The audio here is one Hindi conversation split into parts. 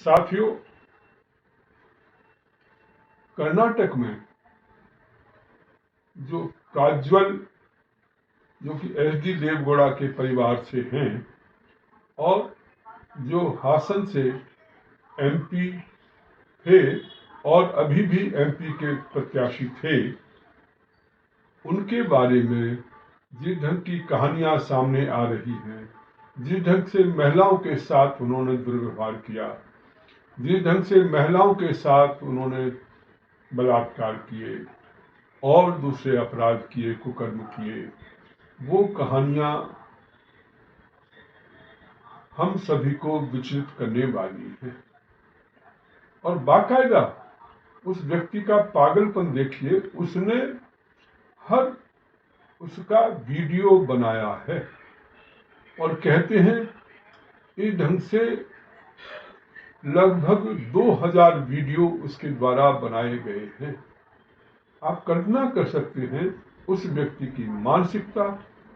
साथियों, कर्नाटक में जो काज्वल, जो कि एच.डी. देवगौड़ा के परिवार से हैं और जो हासन से एमपी थे और अभी भी एमपी के प्रत्याशी थे, उनके बारे में जिस ढंग की कहानियां सामने आ रही हैं, जिस ढंग से महिलाओं के साथ उन्होंने दुर्व्यवहार किया, जिस ढंग से महिलाओं के साथ उन्होंने बलात्कार किए और दूसरे अपराध किए, कुकर्म किए, वो कहानियां हम सभी को विचलित करने वाली हैं। और बाकायदा उस व्यक्ति का पागलपन देखिए, उसने हर उसका वीडियो बनाया है और कहते हैं इस ढंग से लगभग 2000 वीडियो उसके द्वारा बनाए गए हैं। आप कल्पना कर सकते हैं उस व्यक्ति की मानसिकता,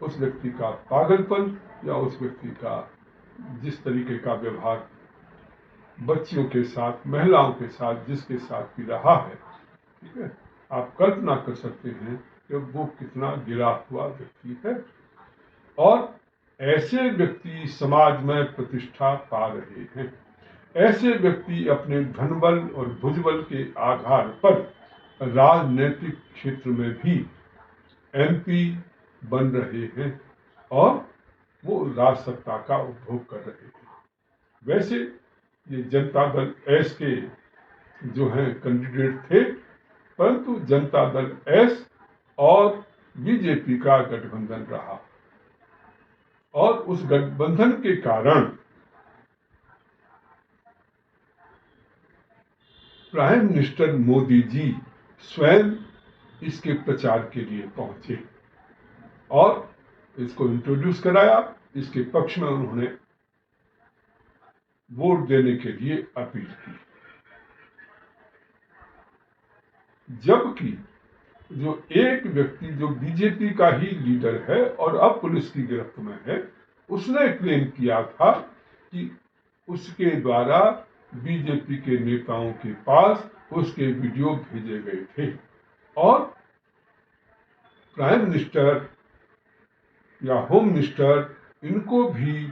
उस व्यक्ति का पागलपन या उस व्यक्ति का जिस तरीके का व्यवहार बच्चियों के साथ, महिलाओं के साथ, जिसके साथ भी रहा है। ठीक है, आप कल्पना कर सकते हैं कि वो कितना गिरा हुआ व्यक्ति है। और ऐसे व्यक्ति समाज में प्रतिष्ठा पा रहे हैं। ऐसे व्यक्ति अपने धनबल और भुजबल के आधार पर राजनीतिक क्षेत्र में भी एमपी बन रहे हैं और वो राज सत्ता का उपभोग कर रहे हैं। वैसे ये जनता दल एस के जो हैं कैंडिडेट थे, परंतु जनता दल एस और बीजेपी का गठबंधन रहा और उस गठबंधन के कारण प्राइम मिनिस्टर मोदी जी स्वयं इसके प्रचार के लिए पहुंचे और इसको इंट्रोड्यूस कराया। इसके पक्ष में उन्होंने वोट देने के लिए अपील की, जबकि जो एक व्यक्ति जो बीजेपी का ही लीडर है और अब पुलिस की गिरफ्त में है, उसने क्लेम किया था कि उसके द्वारा बीजेपी के नेताओं के पास उसके वीडियो भेजे गए थे और प्राइम मिनिस्टर या होम मिनिस्टर इनको भी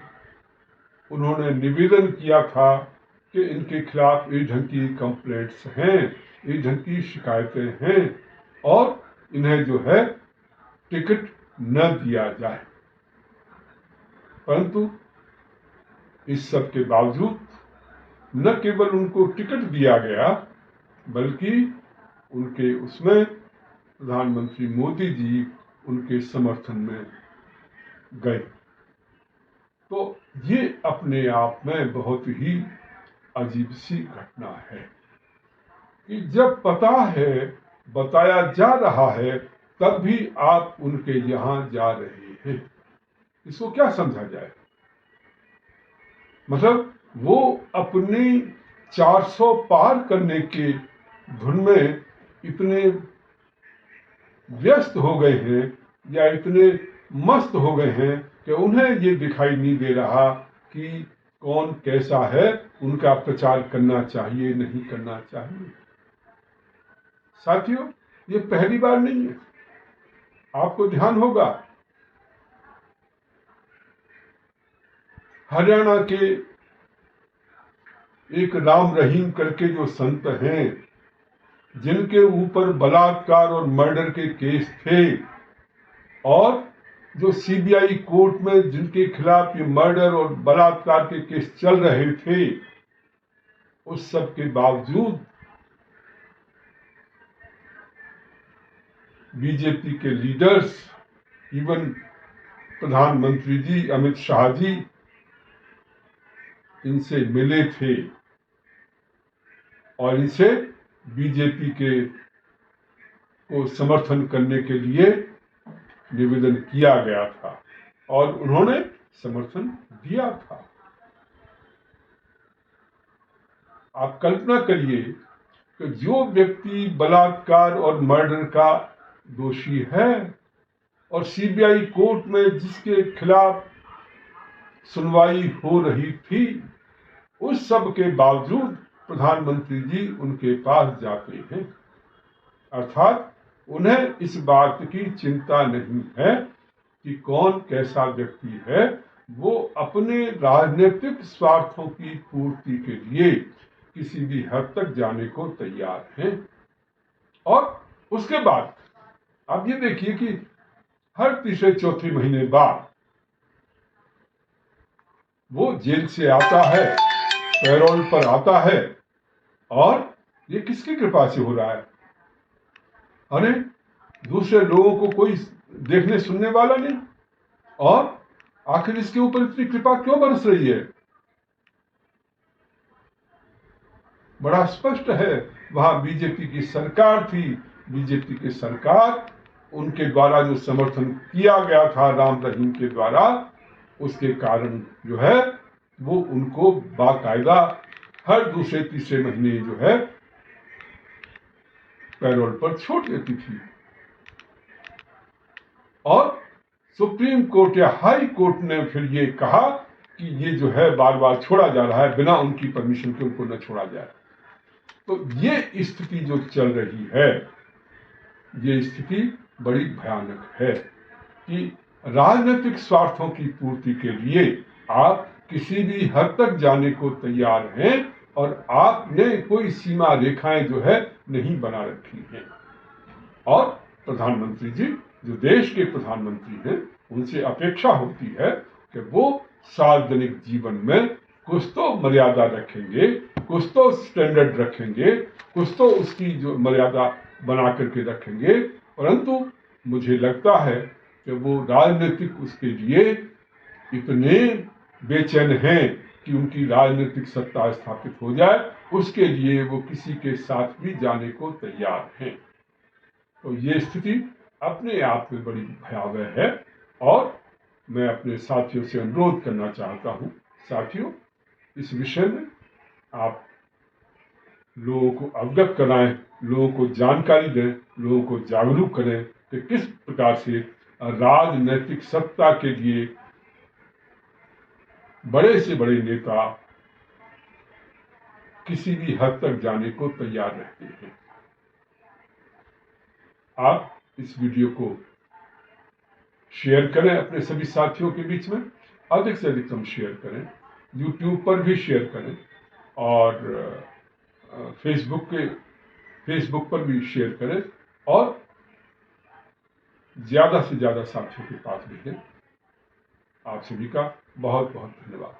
उन्होंने निवेदन किया था कि इनके खिलाफ इस ढंग की कंप्लेंट्स हैं, इस ढंग की शिकायतें हैं और इन्हें जो है टिकट न दिया जाए। परंतु इस सब के बावजूद न केवल उनको टिकट दिया गया, बल्कि उनके उसमें प्रधानमंत्री मोदी जी उनके समर्थन में गए। तो ये अपने आप में बहुत ही अजीब सी घटना है कि जब पता है, बताया जा रहा है, तब भी आप उनके यहां जा रहे हैं। इसको क्या समझा जाए? मतलब वो अपनी 400 पार करने के धुन में इतने व्यस्त हो गए हैं या इतने मस्त हो गए हैं कि उन्हें ये दिखाई नहीं दे रहा कि कौन कैसा है, उनका प्रचार करना चाहिए नहीं करना चाहिए। साथियों, ये पहली बार नहीं है। आपको ध्यान होगा, हरियाणा के एक राम रहीम करके जो संत हैं, जिनके ऊपर बलात्कार और मर्डर के केस थे और जो सीबीआई कोर्ट में जिनके खिलाफ ये मर्डर और बलात्कार के केस चल रहे थे, उस सब के बावजूद बीजेपी के लीडर्स, इवन प्रधानमंत्री जी अमित शाह जी इनसे मिले थे और इसे बीजेपी के को समर्थन करने के लिए निवेदन किया गया था और उन्होंने समर्थन दिया था। आप कल्पना करिए कि जो व्यक्ति बलात्कार और मर्डर का दोषी है और सीबीआई कोर्ट में जिसके खिलाफ सुनवाई हो रही थी, उस सब के बावजूद प्रधानमंत्री जी उनके पास जाते हैं। अर्थात उन्हें इस बात की चिंता नहीं है कि कौन कैसा व्यक्ति है, वो अपने राजनीतिक स्वार्थों की पूर्ति के लिए किसी भी हद तक जाने को तैयार हैं। और उसके बाद आप ये देखिए कि हर तीसरे चौथे महीने बाद वो जेल से आता है, पैरोल पर आता है, और ये किसकी कृपा से हो रहा है? अरे दूसरे लोगों को कोई देखने सुनने वाला नहीं, और आखिर इसके ऊपर इतनी कृपा क्यों बरस रही है? बड़ा स्पष्ट है, वहां बीजेपी की सरकार थी, बीजेपी की सरकार, उनके द्वारा जो समर्थन किया गया था राम रहीम के द्वारा, उसके कारण जो है वो उनको बाकायदा हर दूसरे तीसरे महीने जो है पैरोल पर छोड़ देती थी। और सुप्रीम कोर्ट या हाई कोर्ट ने फिर ये कहा कि ये जो है बार बार छोड़ा जा रहा है, बिना उनकी परमिशन के उनको न छोड़ा जाए। तो ये स्थिति जो चल रही है, ये स्थिति बड़ी भयानक है कि राजनीतिक स्वार्थों की पूर्ति के लिए आप किसी भी हद तक जाने को तैयार हैं, और आपने कोई सीमा रेखाएं जो है नहीं बना रखी हैं। और प्रधानमंत्री जी, जो देश के प्रधानमंत्री हैं, उनसे अपेक्षा होती है कि वो सार्वजनिक जीवन में कुछ तो मर्यादा रखेंगे, कुछ तो स्टैंडर्ड रखेंगे, कुछ तो उसकी जो मर्यादा बना करके रखेंगे। परंतु मुझे लगता है कि वो राजनीतिक उसके लिए इतने बेचैन हैं कि उनकी राजनीतिक सत्ता स्थापित हो जाए, उसके लिए वो किसी के साथ भी जाने को तैयार हैं। तो ये स्थिति अपने आप में बड़ी भयावह है, और मैं अपने साथियों से अनुरोध करना चाहता हूं, साथियों, इस विषय में आप लोगों को अवगत कराएं, लोगों को जानकारी दें, लोगों को जागरूक करें कि किस प्रकार से राजनीतिक सत्ता के लिए बड़े से बड़े नेता किसी भी हद तक जाने को तैयार रहते हैं। आप इस वीडियो को शेयर करें अपने सभी साथियों के बीच में, अधिक से अधिकतम शेयर करें, YouTube पर भी शेयर करें, और फेसबुक पर भी शेयर करें, और ज्यादा से ज्यादा साथियों के पास भेजें। आप सभी का बहुत बहुत धन्यवाद।